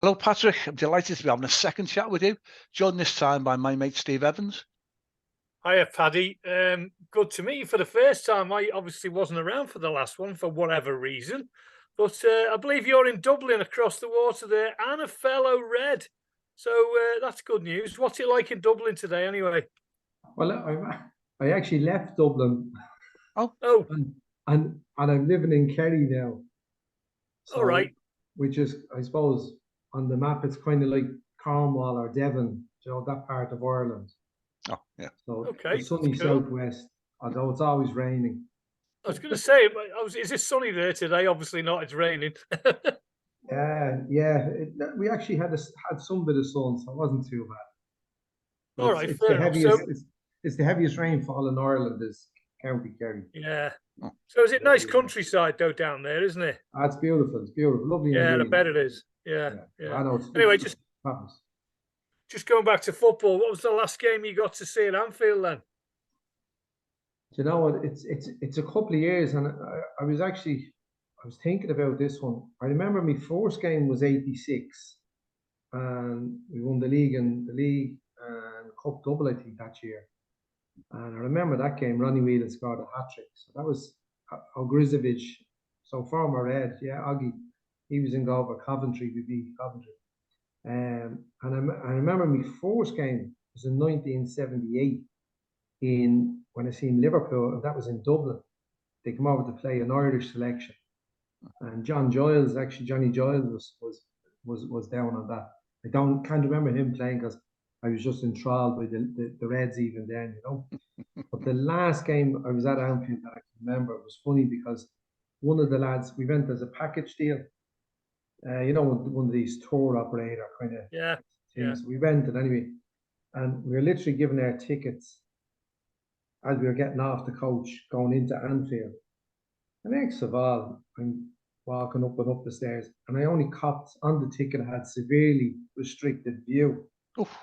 Hello, Patrick. I'm delighted to be having a second chat with you, joined this time by my mate Steve Evans. Hiya, Paddy. Good to meet you for the first time. I obviously wasn't around for the last one for whatever reason, but I believe you're in Dublin across the water there and a fellow Red. So that's good news. What's it like in Dublin today anyway? Well, I actually left Dublin Oh, and I'm living in Kerry now. all right. Which is, I suppose, on the map, it's kind of like Cornwall or Devon, that part of Ireland. Oh, yeah. So Okay, the sunny that's cool. southwest, although it's always raining. I was going to say, is it sunny there today? Obviously not. It's raining. Yeah. We actually had some bit of sun, so it wasn't too bad. All But right, it's fair the enough. heaviest. So, It's the heaviest rainfall in Ireland is County Kerry. yeah. So is it nice countryside though down there, isn't it? It's beautiful. It's beautiful, lovely. Yeah, I indeed. bet it is. Yeah. I know. Anyway, fabulous. just going back to football. What was the last game you got to see at Anfield then? Do you know what? It's a couple of years, and I was thinking about this one. I remember my first game was '86, and we won the league and cup double, I think, that year. And I remember that game. Ronnie Whelan scored a hat trick. So that was Ogrizovic. So former Red, yeah, Oggy. He was in goal for Coventry. We beat Coventry. And I remember my first game was in 1978 when I seen Liverpool, and that was in Dublin. They come over to play an Irish selection, and Johnny Giles was down on that. Can't remember him playing because I was just enthralled by the Reds even then, But the last game I was at Anfield that I can remember was funny because one of the lads, we went as a package deal, one of these tour operator kind of things. Yeah. So we went, and anyway, and we were literally given our tickets as we were getting off the coach going into Anfield. And next of all, I'm walking up and up the stairs, and I only copped on the ticket I had severely restricted view. Oof.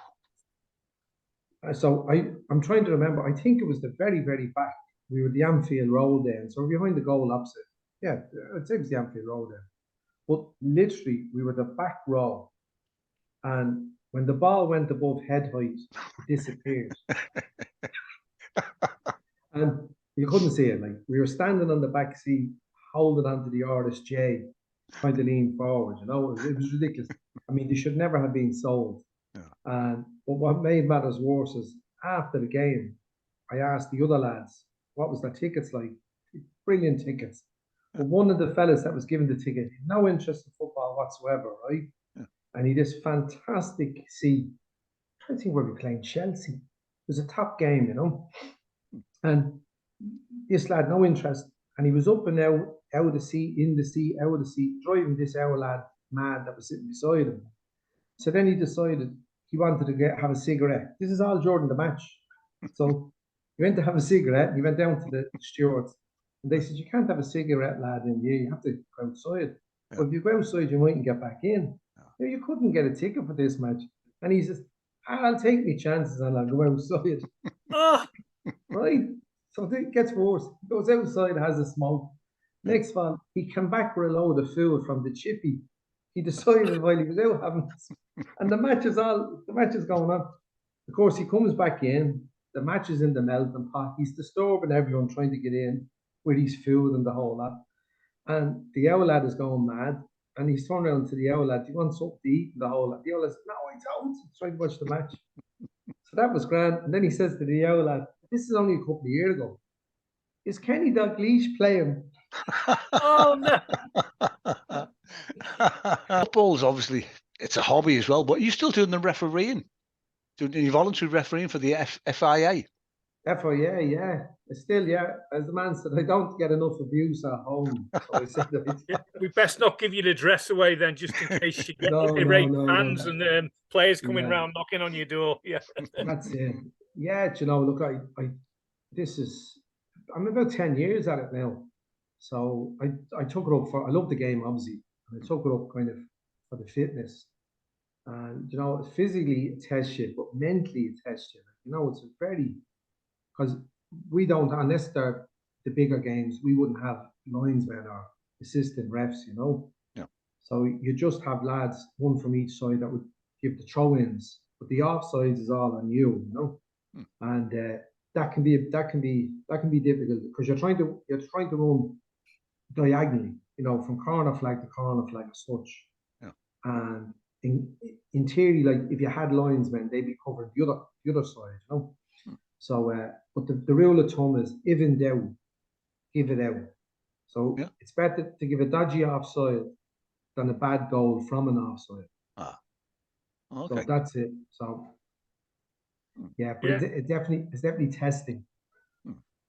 So I'm trying to remember. I think it was the very, very back. We were the Anfield Road then, so we're behind the goal opposite. Yeah, I'd say it was the Anfield Road then. But literally, we were the back row, and when the ball went above head height, it disappeared. And you couldn't see it. Like, we were standing on the back seat, holding onto the RSJ, trying to lean forward. It was ridiculous. I mean, they should never have been sold. Yeah. But what made matters worse is after the game, I asked the other lads, what was their tickets like? Brilliant tickets. But one of the fellas that was given the ticket had no interest in football whatsoever, right? Yeah. And he had this fantastic seat. I'm trying to think where we were playing Chelsea. It was a top game, And this lad, no interest. And he was up and out of the seat, in the seat, out of the seat, driving this our lad mad that was sitting beside him. So then he decided he wanted to have a cigarette. This is all during the match. So he went to have a cigarette, and he went down to the stewards. And they said, you can't have a cigarette, lad, in here. You have to go outside. Yeah. Well, if you go outside, you mightn't get back in. Yeah. You couldn't get a ticket for this match. And he says, I'll take my chances and I'll go outside. Right? So it gets worse. He goes outside, has a smoke. Next one, he came back with a load of food from the chippy. He decided while he was out having this, and the match is going on. Of course, he comes back in. The match is in the melting pot. He's disturbing everyone trying to get in with his food and the whole lot. And the owl lad is going mad. And he's turned around to the owl lad. Do you want something to eat? And the whole lot. The owl lad says, no, I don't. He's trying to watch the match. So that was grand. And then he says to the owl lad, this is only a couple of years ago. Is Kenny Dalglish playing? Oh, no. Football's obviously, it's a hobby as well, but are you still doing the refereeing? Doing any voluntary refereeing for the FIA? FIA, yeah. Still, yeah. As the man said, I don't get enough abuse at home. So I said that we best not give you the dress away then, just in case you get irate fans and players coming round knocking on your door. Yeah. That's it. Yeah, look, I'm about 10 years at it now. So I took it up I love the game, obviously. And I took it up kind of for the fitness. And, physically it tests you, but mentally it tests you. It's a very, because we don't, unless they're the bigger games, we wouldn't have linesmen or assistant refs, Yeah. So you just have lads, one from each side, that would give the throw-ins, but the offsides is all on you, you know. And that can be difficult because you're trying to run diagonally, you know, from corner flag to corner flag as such. Yeah. And in theory, like if you had linesmen, they'd be covering the other side, you know. So, but the rule of thumb is, if in doubt, give it out. So it's better to give a dodgy offside than a bad goal from an offside. Okay. So that's it. So yeah, but it's definitely testing.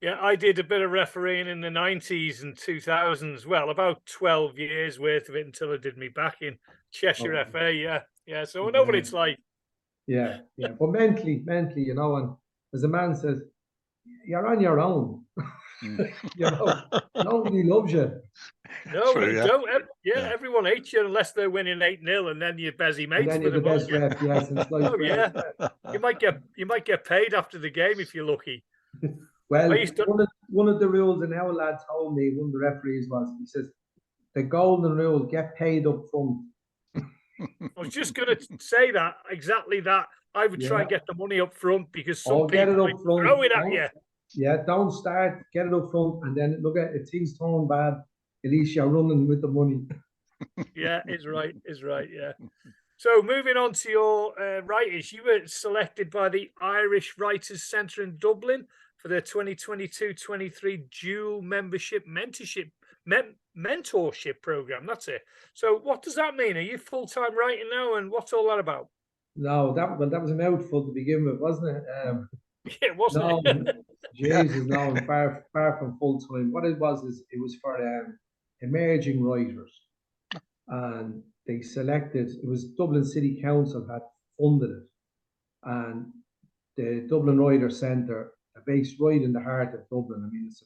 Yeah, I did a bit of refereeing in the 90s and 2000s. Well, about 12 years worth of it until I did me back in Cheshire FA. Yeah. So I know what it's like. Yeah. But mentally, you know, and as a man says, you're on your own. You know, nobody loves you. No, true, don't. Everyone hates you unless they're winning 8-0, and then you're busy mates. And then you're the best ref. Yes, it's like you might get paid after the game if you're lucky. Well, one of the rules, and our lad told me, one of the referees was, he says, the golden rule: get paid up front. I was just going to say that, exactly that. I would try and get the money up front because some people might throw it at you. Yeah, don't start, get it up front, and then look at it, things turn bad, at least you're running with the money. Yeah, it's right, yeah. So moving on to your writers, you were selected by the Irish Writers' Centre in Dublin for their 2022-23 dual membership mentorship program. That's it. So what does that mean? Are you full-time writing now, and what's all that about? No, that was a mouthful to begin with, wasn't it? Yeah, wasn't it? Jesus, no, far from full-time. What it was for emerging writers, and they selected. It was Dublin City Council had funded it, and the Dublin Writers' Centre, based right in the heart of Dublin. I mean, it's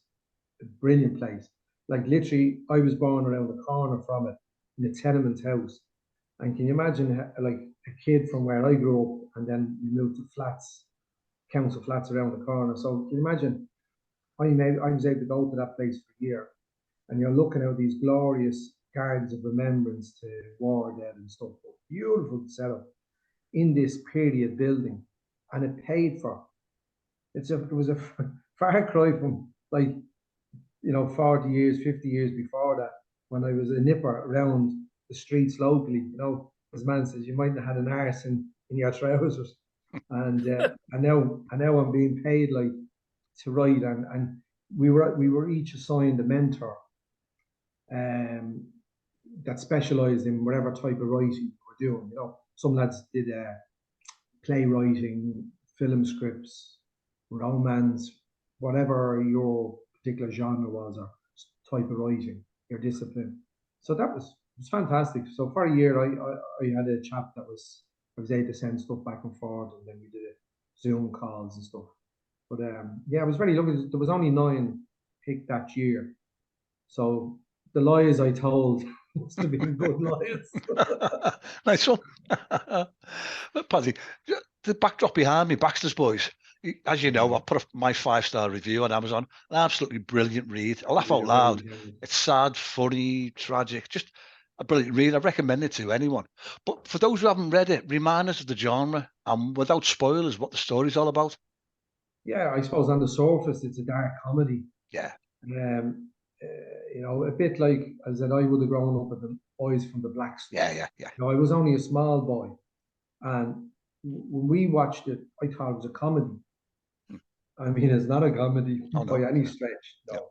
a brilliant place. Like literally, I was born around the corner from it in a tenement house, and can you imagine like a kid from where I grew up, and then you moved to flats, council flats around the corner. So can you imagine? I was able to go to that place for a year, and you're looking at these glorious gardens of remembrance to war dead and stuff. Beautiful setup in this period building, and it paid for. It was a far cry from, like, you know, 40 years, 50 years before that, when I was a nipper around the streets locally. You know, as man says, you might have had an arse in your trousers, and now I'm being paid like to write, and we were each assigned a mentor, that specialised in whatever type of writing we were doing. You know, some lads did playwriting, film scripts, romance, whatever your particular genre was or type of writing, your discipline. So that was fantastic. So for a year, I had a chap that I was able to send stuff back and forth, and then we did Zoom calls and stuff. But yeah, I was very lucky. There was only 9 picked that year, so the lies I told must have been good lies. Nice one. But Paddy, the backdrop behind me, Baxter Boys. As you know, I put up my 5-star review on Amazon. An absolutely brilliant read. I laugh out loud. It's sad, funny, tragic. Just a brilliant read. I recommend it to anyone. But for those who haven't read it, remind us of the genre and, without spoilers, what the story's all about. Yeah, I suppose on the surface, it's a dark comedy. Yeah. You know, a bit like, as I said, I would have grown up with the boys from the Blackstuff. Yeah. You know, I was only a small boy, and when we watched it, I thought it was a comedy. I mean, it's not a comedy by any stretch, no.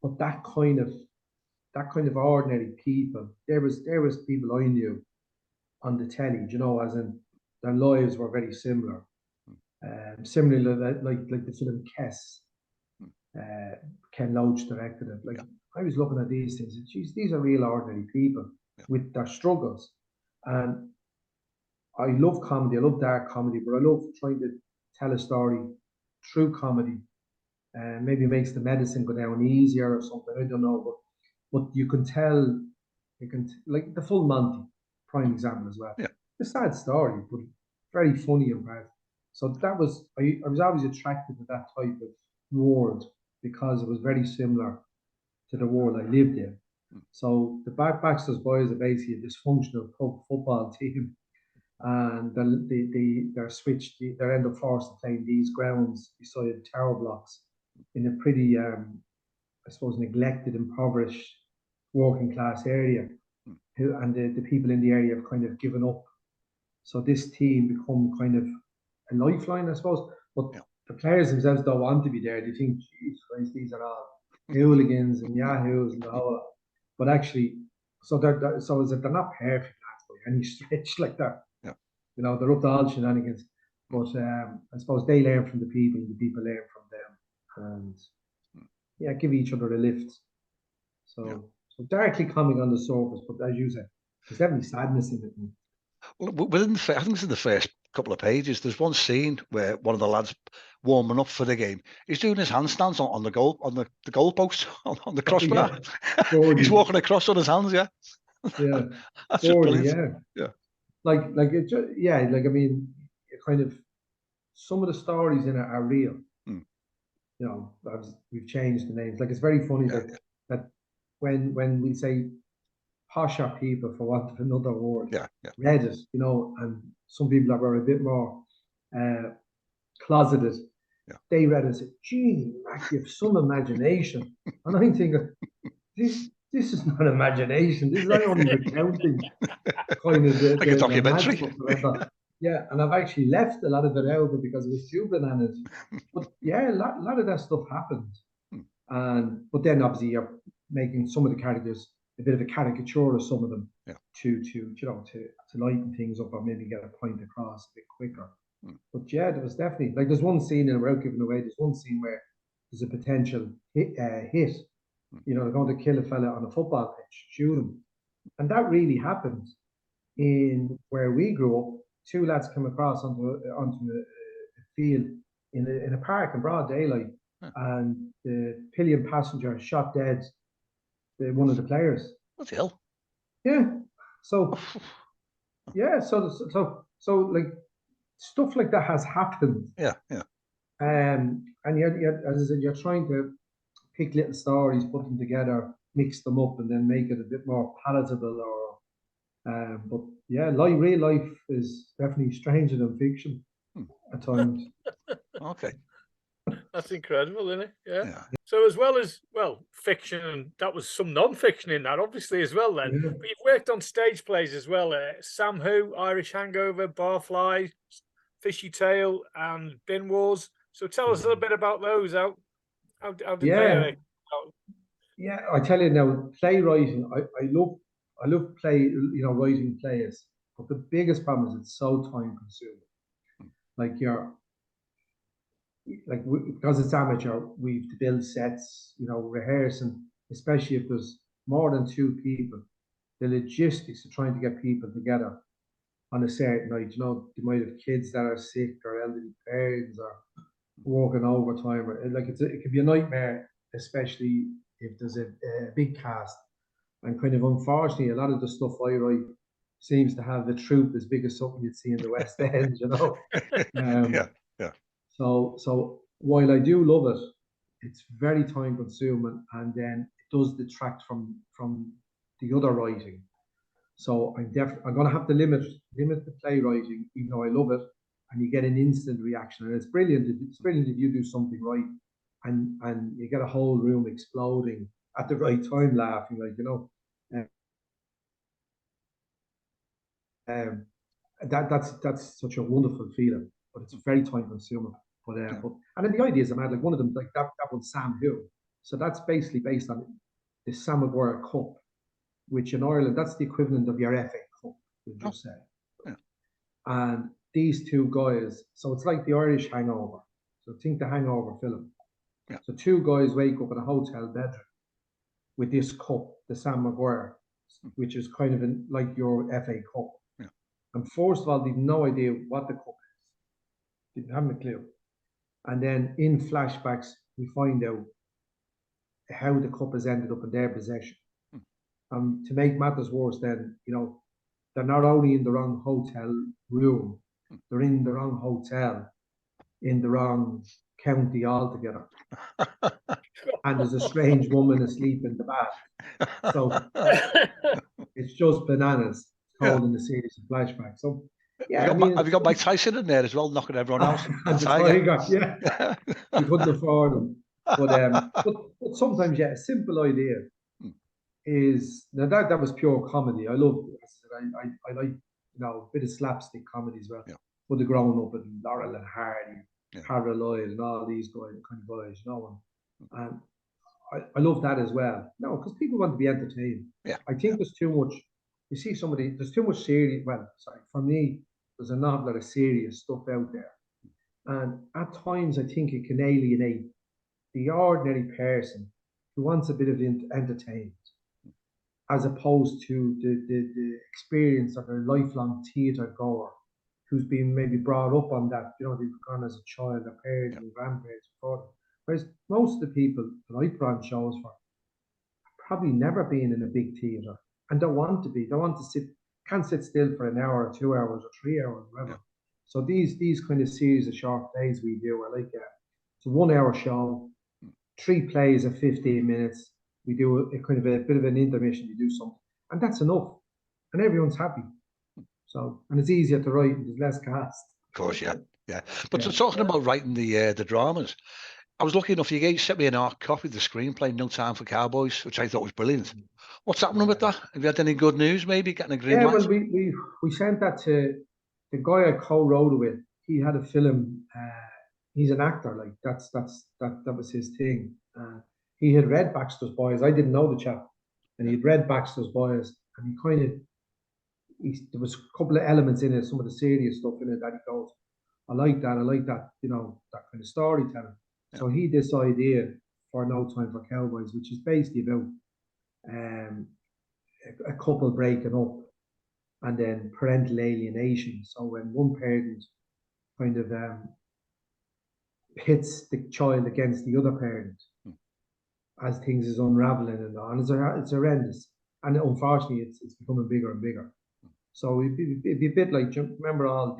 But that kind of ordinary people, there was people I knew on the telly, you know, as in their lives were very similar. Similarly, like the film Kess, Ken Loach directed it. Like, I was looking at these things, and geez, these are real ordinary people with their struggles. And I love comedy, I love dark comedy, but I love trying to tell a story through comedy. And maybe makes the medicine go down easier or something, I don't know. But you can tell, like the Full Monty, prime example as well. Yeah. It's a sad story, but very funny and bad. So that was, I was always attracted to that type of world because it was very similar to the world I lived in. So the Baxter Boys are basically a dysfunctional pub football team, and they're switched. They're end up forced to play in these grounds beside tower blocks in a pretty, I suppose, neglected, impoverished, working class area. And the people in the area have kind of given up. So this team become kind of a lifeline, I suppose. But the players themselves don't want to be there. They think, geez, Christ, these are all hooligans and yahoos and the whole lot. But actually, so they're not perfect lads by any stretch like that. Yeah. You know, they're up to all shenanigans. But I suppose they learn from the people and the people learn from them. And give each other a lift. So darkly comic on the surface, but as you said, there's definitely sadness in it. Well, I think it's in the first couple of pages. There's one scene where one of the lads warming up for the game. He's doing his handstands on the goalpost on the crossbar. He's walking across on his hands. Yeah, yeah, that's just brilliant. Yeah. Like I mean, kind of some of the stories in it are real. You know, we've changed the names. Like it's very funny that when we say posher people, for want of another word, read it, you know, and some people that were a bit more closeted, they read it and said, gee, Mac, you have some imagination. And I'm thinking, this is not imagination, this is only recounting kind of like a documentary. Yeah, and I've actually left a lot of it out because it was too bananas. But yeah, a lot of that stuff happened. But then obviously you're making some of the characters a bit of a caricature of some of them to lighten things up or maybe get a point across a bit quicker. But yeah, there was definitely, like, there's one scene, and without giving away, there's one scene where there's a potential hit. You know, they're going to kill a fella on a football pitch, shoot him, and that really happened in where we grew up. Two lads come across onto a field in a park in broad daylight, and the pillion passenger shot dead one of the players. What the hell? Yeah. So yeah. So like stuff like that has happened. Yeah. And you're, as I said, you're trying to pick little stories, put them together, mix them up, and then make it a bit more palatable. But yeah, real life is definitely stranger than fiction at times. Okay. That's incredible, isn't it? Yeah. So as well as, fiction, and that was some non-fiction in that, obviously, as well then. Yeah. But you've worked on stage plays as well. Sam Who, Irish Hangover, Barfly, Fishy Tale, and Bin Wars. So tell us a little bit about those. How did they out? Yeah, I tell you now, playwriting, I love writing plays. But the biggest problem is it's so time consuming. Because it's amateur, we have to build sets, rehearse, and especially if there's more than two people, the logistics of trying to get people together on a certain night. They might have kids that are sick or elderly parents or working overtime. It could be a nightmare, especially if there's a big cast. And kind of unfortunately, a lot of the stuff I write seems to have the troupe as big as something you'd see in the West End, So while I do love it, it's very time consuming, and then it does detract from the other writing. So I'm going to have to limit the playwriting, even though I love it, and you get an instant reaction, and it's brilliant. It's brilliant if you do something right, and you get a whole room exploding at the right time, laughing, that's such a wonderful feeling, but it's very time consuming. But and then the ideas are mad. Like one of them, like that one, Sam Who. So that's basically based on the Sam Maguire Cup, which in Ireland, that's the equivalent of your FA Cup, would you say? Yeah. And these two guys, so it's like the Irish Hangover. So think the Hangover film. Yeah. So two guys wake up in a hotel bedroom with this cup, the Sam Maguire, which is kind of like your FA Cup. Yeah. And first of all, they've no idea what the cup is. Didn't have a clue. And then in flashbacks, we find out how the cup has ended up in their possession. To make matters worse, then, they're not only in the wrong hotel room, they're in the wrong hotel, in the wrong county altogether. and there's a strange woman asleep in the bath. So it's just bananas told in a series of flashbacks. So yeah, have you got Mike Tyson in there as well, knocking everyone out? And the tiger, yeah. We couldn't afford them. But sometimes, yeah, a simple idea is now that was pure comedy. I love I like, you know, a bit of slapstick comedy as well. Yeah. But the grown up and Laurel and Hardy, Yeah. Harold Lloyd and all these kind of guys, you know. And I love that as well. No, because people want to be entertained. Yeah. I think there's too much. You see there's too much serious. Well, sorry, for me, there's an awful lot of serious stuff out there. And at times, I think it can alienate the ordinary person who wants a bit of entertainment, as opposed to the experience of a lifelong theatre goer who's been maybe brought up on that, you know, they've gone as a child, their parents and grandparents before them. Whereas most of the people that I put on shows for have probably never been in a big theatre and don't want to be. They want to can't sit still for an hour or 2 hours or 3 hours, whatever. Yeah. So these kind of series of short plays we do are like it's a 1 hour show, 3 plays of 15 minutes. We do a kind of a bit of an intermission, you do something, and that's enough. And everyone's happy. So, and it's easier to write and there's less cast. Of course, yeah. But talking about writing the dramas, I was lucky enough, you sent me an art copy of the screenplay, No Time for Cowboys, which I thought was brilliant. What's happening with that? Have you had any good news, maybe? Getting a green light? Well, we sent that to the guy I co-wrote it with. He had a film, he's an actor, like that was his thing. He had read Baxter Boys. I didn't know the chap. And he'd read Baxter Boys, and he kind of, there was a couple of elements in it, some of the serious stuff in it that he goes, I like that, you know, that kind of storytelling. Yeah. So he had this idea for No Time for Cowboys, which is basically about a couple breaking up and then parental alienation. So when one parent kind of pits the child against the other parent as things is unraveling and it's horrendous. And unfortunately, it's becoming bigger and bigger. So it'd be a bit like, remember all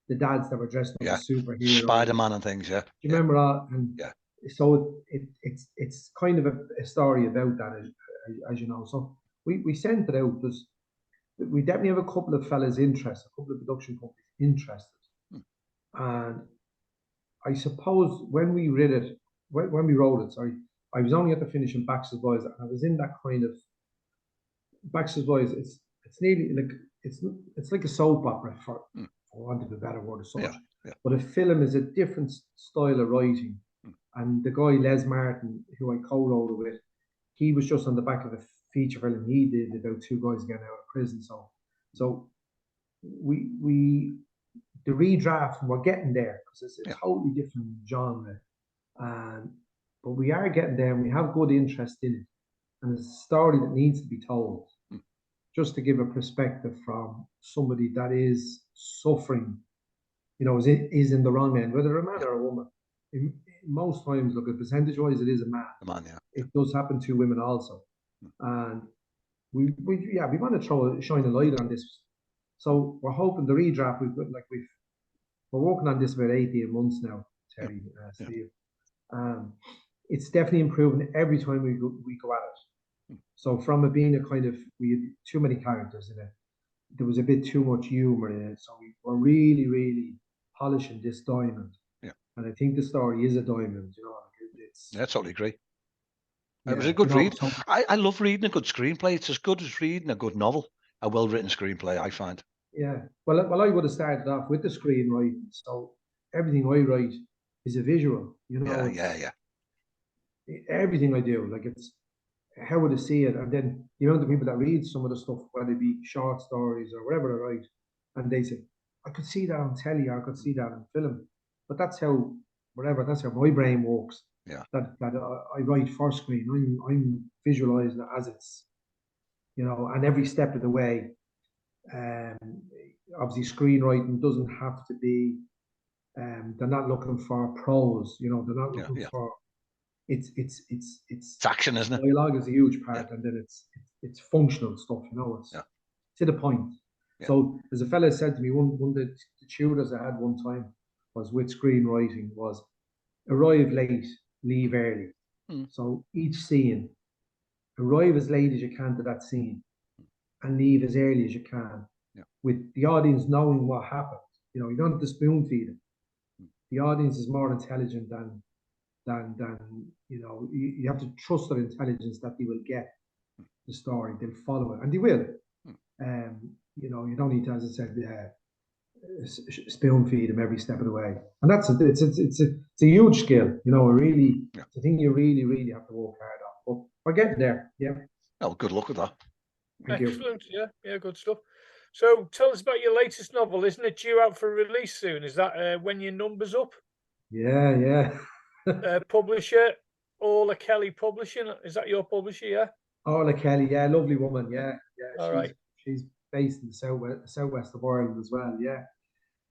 the dads that were dressed up as superheroes, Spider-Man and things, Do you remember all? And so it's kind of a story about that, as you know. So we sent it out. We definitely have a couple of fellas interested, a couple of production companies interested. And I suppose when we wrote it, I was only at the finishing Baxter Boys, and I was in that kind of Baxter Boys. It's nearly like it's like a soap opera for want of a better word or something. But a film is a different style of writing. And the guy Les Martin, who I co-wrote it with, he was just on the back of a feature film he did about 2 guys getting out of prison. So we the redraft, and we're getting there because it's a totally different genre. But we are getting there, and we have good interest in it. And it's a story that needs to be told. Just to give a perspective from somebody that is suffering, you know, is in the wrong end, whether a man or a woman. Most times, look, percentage-wise, it is a man. It does happen to women also. And we want to shine a light on this. So we're hoping the redraft, we're working on this about 18 months now, Terry, Steve. It's definitely improving every time we go at it. So from it being a kind of, we had too many characters in it, there was a bit too much humor in it. So we were really, really polishing this diamond. And I think the story is a diamond, you know. I totally agree. It was a good read. I love reading a good screenplay. It's as good as reading a good novel, a well-written screenplay, I find. Yeah. Well, I would have started off with the screenwriting. So everything I write is a visual, you know. Everything I do, like it's, how would I see it? And then the amount of people that read some of the stuff, whether it be short stories or whatever they write, and they say, I could see that on telly, or I could see that on film. But that's how my brain works. That I write for screen. I'm visualizing it as it's, you know, and every step of the way. Obviously, screenwriting doesn't have to be. They're not looking for prose, you know. They're not looking for. It's action, isn't it? Dialogue is a huge part, and then it's functional stuff, you know. It's to the point. So as a fella said to me, one of the tutors I had one time was with screenwriting was arrive late, leave early. So each scene, arrive as late as you can to that scene and leave as early as you can, with the audience knowing what happened. You know, you don't have to spoon feed it. The audience is more intelligent than you know. You have to trust their intelligence that they will get the story, they'll follow it, and they will. You know, you don't need to, as I said, spoon feed them every step of the way, and it's a huge skill. You know, it's a thing you really have to work hard on. But we're getting there. Yeah. Oh, good luck with that. Thank Excellent. You. Yeah, good stuff. So tell us about your latest novel. Isn't it due out for release soon? Is that when your number's up? Yeah. Publisher, Orla Kelly Publishing. Is that your publisher? Yeah. Orla Kelly, yeah, lovely woman. Yeah. All right. She's based in the southwest of Ireland as well. Yeah.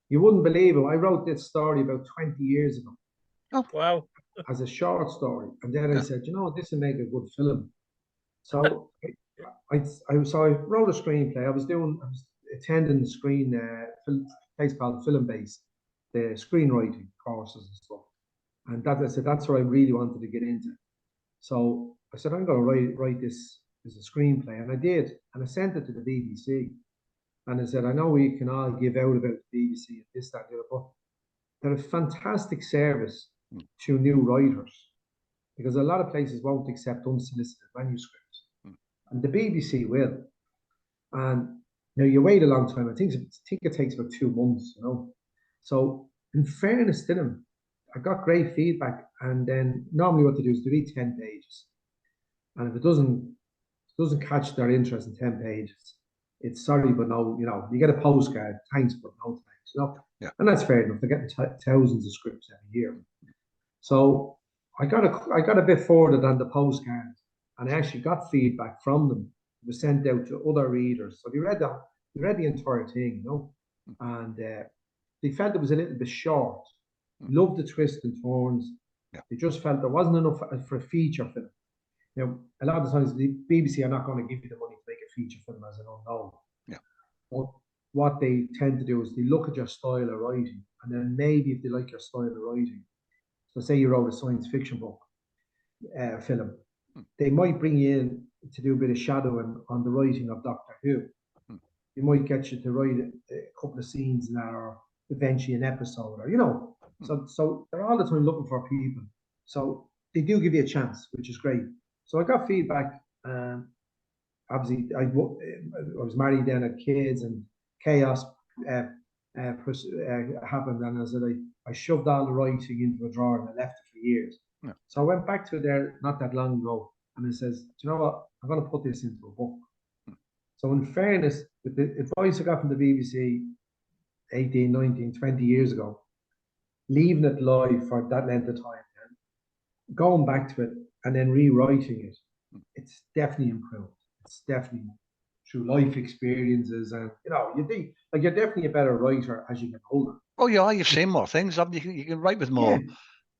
You wouldn't believe it. I wrote this story about 20 years ago. Oh, wow. As a short story. And then I said, you know, this will make a good film. So I wrote a screenplay. I was attending the place called Film Base, the screenwriting courses and stuff. And I said, that's what I really wanted to get into. So I said, I'm going to write this as a screenplay. And I did. And I sent it to the BBC. And I said, I know we can all give out about the BBC and this, that, the other, but they're a fantastic service to new writers, because a lot of places won't accept unsolicited manuscripts. And the BBC will. And you know, you wait a long time. I think it takes about 2 months, you know. So in fairness to them, I got great feedback. And then normally what they do is they read 10 pages. And if it doesn't catch their interest in 10 pages, it's sorry, but no, you know, you get a postcard, thanks, but no thanks, you know. Yeah. And that's fair enough. They're getting thousands of scripts every year. So I got a bit further than the postcard, and I actually got feedback from them. It was sent out to other readers. So they read the entire thing, you know, and they felt it was a little bit short. Loved the twists and turns. Yeah. They just felt there wasn't enough for a feature film. You know, a lot of the times the BBC are not going to give you the money to make a feature film as an unknown. Yeah. But what they tend to do is they look at your style of writing, and then maybe if they like your style of writing, so say you wrote a science fiction book, film, they might bring you in to do a bit of shadowing on the writing of Doctor Who. They might get you to write a couple of scenes in that, or eventually an episode, or you know. So they're all the time looking for people. So they do give you a chance, which is great. So I got feedback. Obviously, I was married then, had kids, and chaos happened. And I said, I shoved all the writing into a drawer and I left it for years. Yeah. So I went back to it there not that long ago, and it says, do you know what? I'm going to put this into a book. So in fairness, with the advice I got from the BBC 18, 19, 20 years ago, leaving it live for that length of time, and going back to it and then rewriting it, it's definitely improved. It's definitely through life experiences, and you know, you're definitely a better writer as you get older. Oh yeah, you've seen more things. You can write with more. Yeah.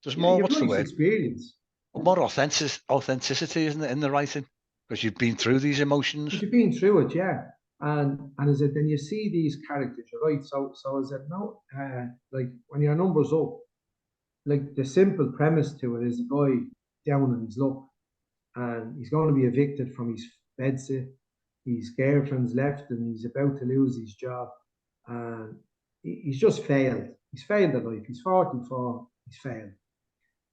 There's more. What's the word? Experience. More authenticity, isn't it, in the writing? Because you've been through these emotions. You've been through it, yeah. And as I said, then you see these characters, you're right. So I said, no, like when your number's up, like the simple premise to it is a guy down on his luck, and he's going to be evicted from his bedsit. His girlfriend's left, and he's about to lose his job, and he's just failed. He's failed at life. He's 44. He's failed,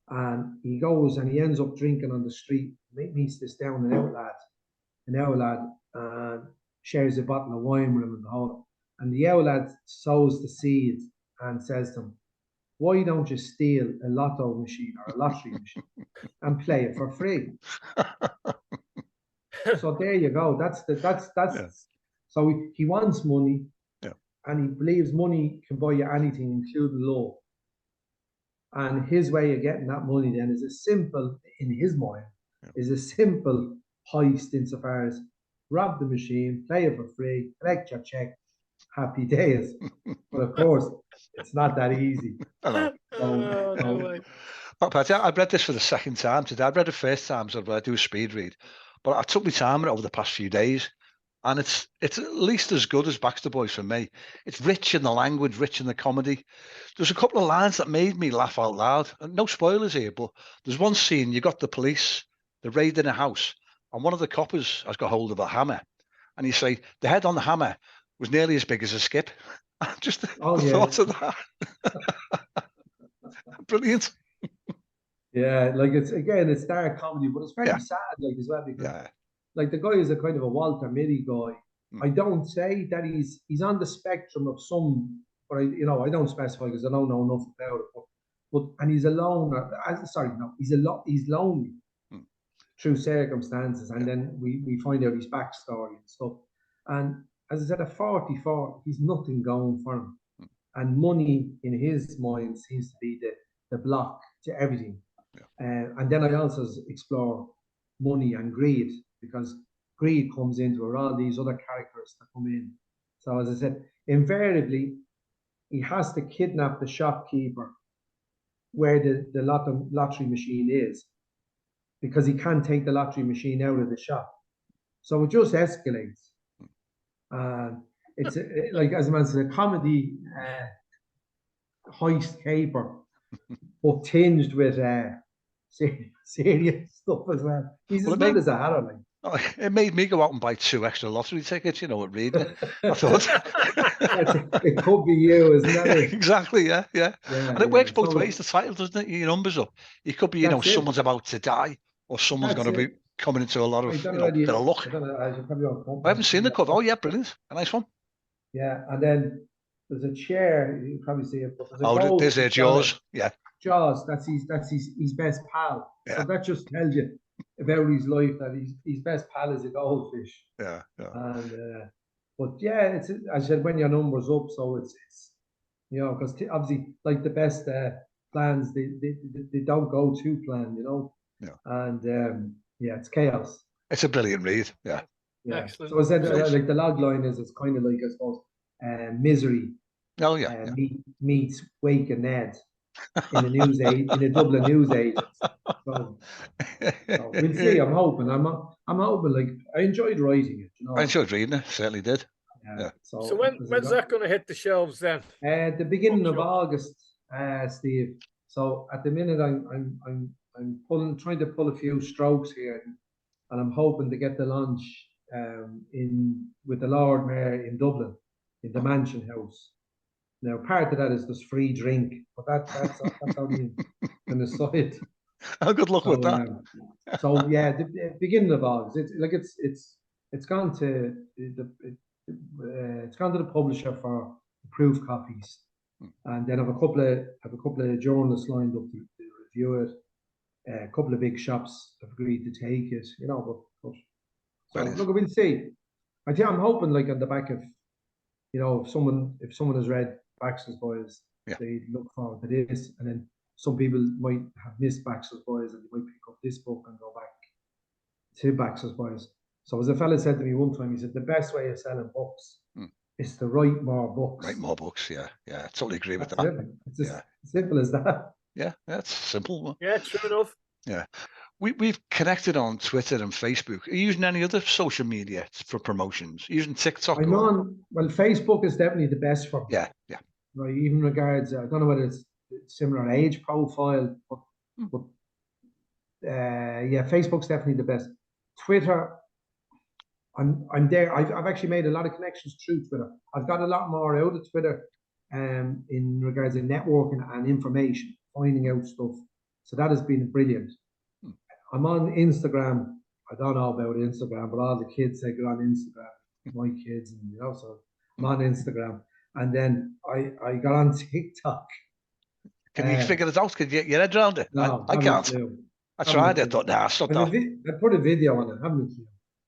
and he goes and he ends up drinking on the street. Meets this down and out lad, and shares a bottle of wine with him in the hall. And the owl lad sows the seeds and says to him, why don't you steal a lotto machine or a lottery machine and play it for free? So there you go. That's Yeah. So he wants money, yeah, and he believes money can buy you anything, including love. And his way of getting that money then is a simple, in his mind, is a simple heist insofar as rob the machine, play it for free, collect your check, happy days. But of course, it's not that easy. I know. No way. But I've read this for the second time today. I've read it first time, so I do a speed read. But I took my time over the past few days. and it's at least as good as Baxter Boys for me. It's rich in the language, rich in the comedy. There's a couple of lines that made me laugh out loud. No spoilers here, but there's one scene, you got the police, they're raiding a house, and one of the coppers has got hold of a hammer, and you say, the head on the hammer was nearly as big as a skip. Just the thought of that. Brilliant. Yeah, like it's dark comedy, but it's very sad, like, as well, because like the guy is a kind of a Walter Mitty guy. I don't say that he's on the spectrum of some, but I don't specify because I don't know enough about it. But and he's alone. He's lonely through circumstances, and then we find out his backstory and stuff. And as I said, at 44, he's nothing going for him, and money in his mind seems to be the block to everything. And then I also explore money and greed, because greed comes into it, all these other characters that come in. So as I said, invariably, he has to kidnap the shopkeeper where the lottery machine is, because he can't take the lottery machine out of the shop. So it just escalates. It's like, as a man said, a comedy heist caper, but tinged with serious stuff as well. He's as bad as a hatter, like. Oh, it made me go out and buy 2 extra lottery tickets, at reading it. I thought it could be you, isn't that it? Exactly, yeah. And it works both ways. The title, doesn't it? Your numbers up. It could be, someone's about to die, or someone's going to be coming into a lot of, bit of luck. I haven't seen the cover. Oh yeah, brilliant, a nice one. Yeah, and then there's a chair. You can probably see it. But there's Jaws. Yeah, Jaws. That's his best pal. Yeah. So that just tells you about his life, that his best pal is a goldfish. Yeah. And but yeah, it's, as I said, when your number's up, so it's because obviously, like, the best plans, they don't go to plan, Yeah. And it's chaos. It's a brilliant read. Yeah. Excellent. So I said, like, the log line is, it's kind of like, I suppose, Misery. Oh yeah. Meets Waking Ned in the Dublin news agents. So we'll see. I'm hoping. Like, I enjoyed writing it. I enjoyed reading it. Certainly did. Yeah. So when's that going to hit the shelves then? The beginning of August, Steve. So at the minute, I'm trying to pull a few strokes here, and I'm hoping to get the launch with the Lord Mayor in Dublin, in the Mansion House. Now, part of that is this free drink, but that's only an aside. Oh, good luck with that. So yeah, the beginning of August. It's gone to the publisher for proof copies, and then I have a couple of journalists lined up to review it. A couple of big shops have agreed to take it. So look, we'll see. I'm hoping, like, on the back of, if someone has read Baxter Boys, they look forward to this, and then some people might have missed Baxter Boys and they might pick up this book and go back to Baxter Boys. So as a fella said to me one time, he said, the best way of selling books is to write more books. Write more books, yeah. I totally agree with that. It's as simple as that. Yeah, that's simple. Yeah, true enough. Yeah. We've connected on Twitter and Facebook. Are you using any other social media for promotions? Are you using TikTok? Facebook is definitely the best for me. Yeah. Right, even regards, I don't know whether it's similar age profile, but Facebook's definitely the best. Twitter, I'm there. I've actually made a lot of connections through Twitter. I've got a lot more out of Twitter, in regards to networking and information, finding out stuff. So that has been brilliant. I'm on Instagram. I don't know about Instagram, but all the kids say go on Instagram. My kids, and so I'm on Instagram. And then I got on TikTok. Can you figure it out? Can you get your head around it? No, I can't. I tried it. I thought, nah, stop that. I put a video on it, haven't I?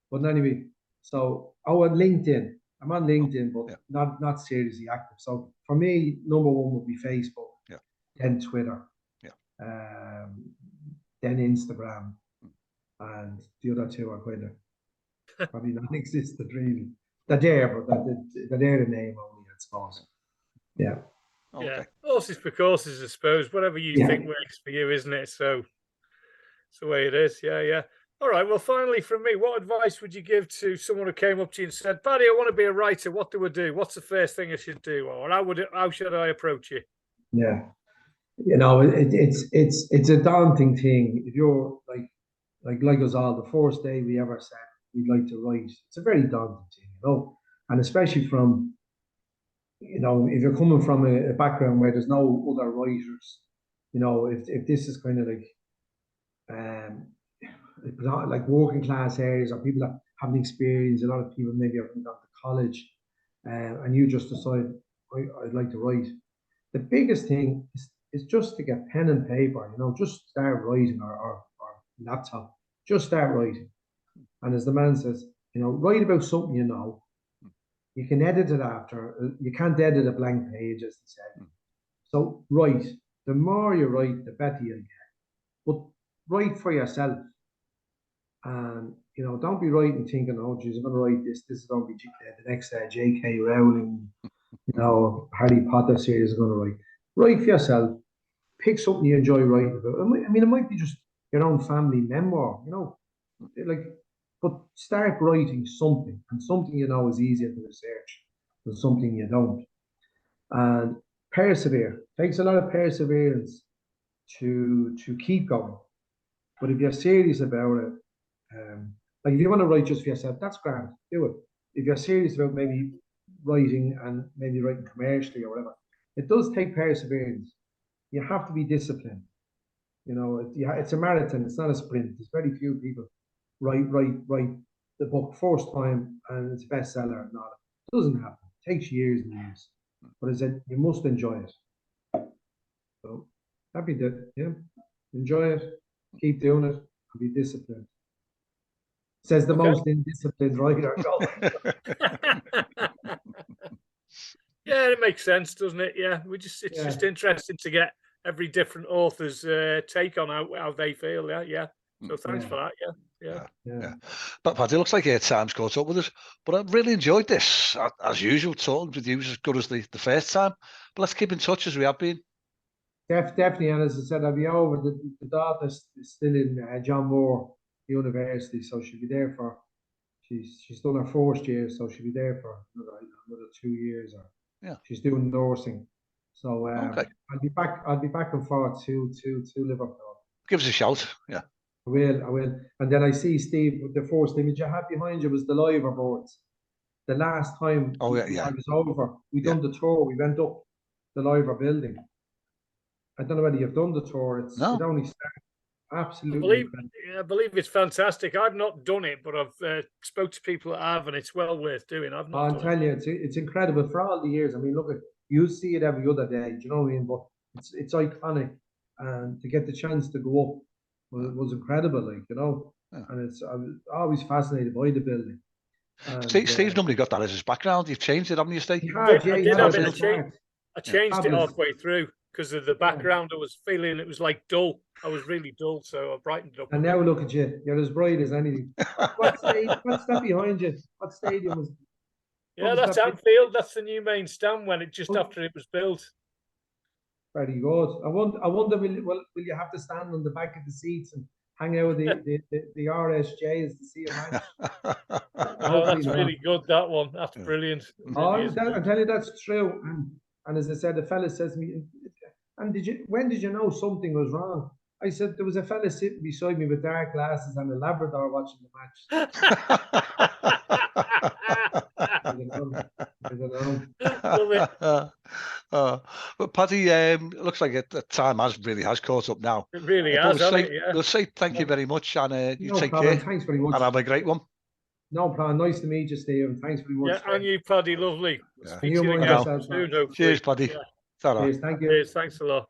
But anyway, so on LinkedIn. I'm on LinkedIn, but not seriously active. So for me, number one would be Facebook. Yeah. Then Twitter. Yeah. Then Instagram, and the other two are kind of probably non-existent, really. They're there, but they're there the name only, I suppose. Yeah. Okay. Yeah. Horses for courses, I suppose. Whatever you think works for you, isn't it? So it's the way it is. Yeah. All right. Well, finally, from me, what advice would you give to someone who came up to you and said, "Paddy, I want to be a writer. What do I do? What's the first thing I should do, or how should I approach it?" Yeah, it's a daunting thing. If you're like us all, the first day we ever said we'd like to write, it's a very daunting thing, and especially from, if you're coming from a background where there's no other writers, if this is kind of like working class areas or people that haven't experienced, a lot of people maybe haven't gone to college, and you just decide, I'd like to write. The biggest thing is just to get pen and paper, just start writing, or laptop, just start writing. And as the man says, write about something you can edit it after. You can't edit a blank page, as they said. So write. The more you write, the better you get. But write for yourself. And, don't be writing thinking, oh, geez, I'm going to write this. This is going to be the next J.K. Rowling, Harry Potter series is going to write. Write for yourself. Pick something you enjoy writing about. It might be just your own family memoir, but start writing something, and something is easier to research than something you don't. And persevere. It takes a lot of perseverance to keep going. But if you're serious about it, like if you want to write just for yourself, that's grand, do it. If you're serious about maybe writing, and maybe writing commercially or whatever, it does take perseverance. You have to be disciplined. It's a marathon, it's not a sprint. There's very few people write the book first time and it's a bestseller. No, it doesn't happen. It takes years and years. But as I said, you must enjoy it. So happy that, enjoy it, keep doing it, and be disciplined. Says the most indisciplined writer. Yeah, it makes sense, doesn't it? Yeah, it's just interesting to get every different author's take on how they feel. Yeah. So thanks for that. Yeah. But Paddy, it looks like time's caught up with us. But I've really enjoyed this, as usual. Talking with you was as good as the first time. But let's keep in touch as we have been. Definitely, and as I said, I'll be over. The daughter is still in John Moore University, so she'll be there for. She's done her first year, so she'll be there for another 2 years. She's doing nursing, so I'll be back and forth to Liverpool. Give us a shout. Yeah, I will. And then I see Steve. The first image you had behind you was the live boards. The last time I was over, we done the tour. We went up the Liver building. I don't know whether you've done the tour. It only started. Absolutely. I believe it's fantastic. I've not done it, but I've spoke to people that have, and it's well worth doing. I'll tell you, it's incredible for all the years. I mean, look, you see it every other day. Do you know what I mean? But it's iconic, and to get the chance to go up was incredible. And I was always fascinated by the building. And, Steve's normally got that as his background. You've changed it, haven't you, Steve? I changed it halfway through. Because of the background, I was feeling it was like dull. I was really dull, so I brightened it up. And now look at you. You're as bright as anything. What's that behind you? What stadium was? Yeah, that's Anfield. That's the new main stand after it was built. Very good. I wonder will you have to stand on the back of the seats and hang out with the RSJs to see a match? That's really good, that one. That's brilliant. I tell you, that's true. And as I said, the fella says to me, and when did you know something was wrong? I said, there was a fella sitting beside me with dark glasses and a Labrador watching the match. But Paddy, looks like the time really has caught up now. It really has. We'll say thank you very much, and you take problem. care. Thanks very much. And have a great one. No problem. Nice to meet you, Steve. Thanks very much. Yeah, and you, Paddy. Lovely. You soon, Cheers, Paddy. Yeah. Cheers. Thank you. Cheers. Thanks a lot.